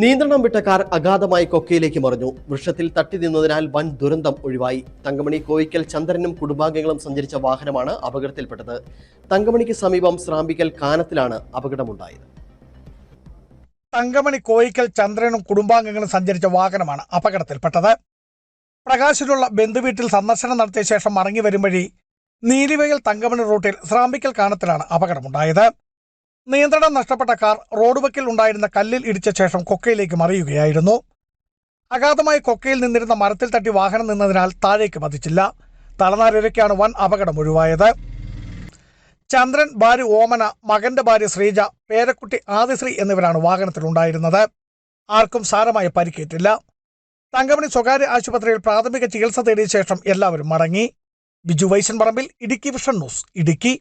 നിയന്ത്രണം വിട്ട കാർ അഗാധമായി കൊക്കയിലേക്ക് മറിഞ്ഞു. വൃക്ഷത്തിൽ തട്ടി നിന്നതിനാൽ വൻ ദുരന്തം ഒഴിവായി. തങ്കമണി കോയിക്കൽ ചന്ദ്രനും കുടുംബാംഗങ്ങളും സഞ്ചരിച്ച വാഹനമാണ് അപകടത്തിൽപ്പെട്ടത്. തങ്കമണിക്ക് സമീപം സ്രാമ്പിക്കൽ കാനത്തിലാണ് അപകടമുണ്ടായത്. തങ്കമണി കോയിക്കൽ ചന്ദ്രനും കുടുംബാംഗങ്ങളും സഞ്ചരിച്ച വാഹനമാണ് അപകടത്തിൽപ്പെട്ടത്. പ്രകാശിലുള്ള ബന്ധുവീട്ടിൽ സന്ദർശനം നടത്തിയ ശേഷം മടങ്ങി വരും വഴി നീലിവയൽ തങ്കമണി റൂട്ടിൽ സ്രാമ്പിക്കൽ കാനത്തിലാണ് അപകടമുണ്ടായത്. നിയന്ത്രണം നഷ്ടപ്പെട്ട കാർ റോഡ് വക്കിൽ ഉണ്ടായിരുന്ന കല്ലിൽ ഇടിച്ച ശേഷം കൊക്കയിലേക്ക് മറിയുകയായിരുന്നു. അഗാധമായി കൊക്കയിൽ നിന്നിരുന്ന മരത്തിൽ തട്ടി വാഹനം നിന്നതിനാൽ താഴേക്ക് പതിച്ചില്ല. തലനാരിഴയ്ക്കാണ് വൻ അപകടം ഒഴിവായത്. ചന്ദ്രൻ, ഭാര്യ ഓമന, മകന്റെ ഭാര്യ ശ്രീജ, പേരക്കുട്ടി ആദിശ്രീ എന്നിവരാണ് വാഹനത്തിലുണ്ടായിരുന്നത്. ആർക്കും സാരമായ പരിക്കേറ്റില്ല. തങ്കമണി സ്വകാര്യ ആശുപത്രിയിൽ പ്രാഥമിക ചികിത്സ തേടിയ ശേഷം എല്ലാവരും മടങ്ങി. ബിജു വൈശൻ പറമ്പിൽ, ഇടുക്കി വിഷൻ ന്യൂസ്, ഇടുക്കി.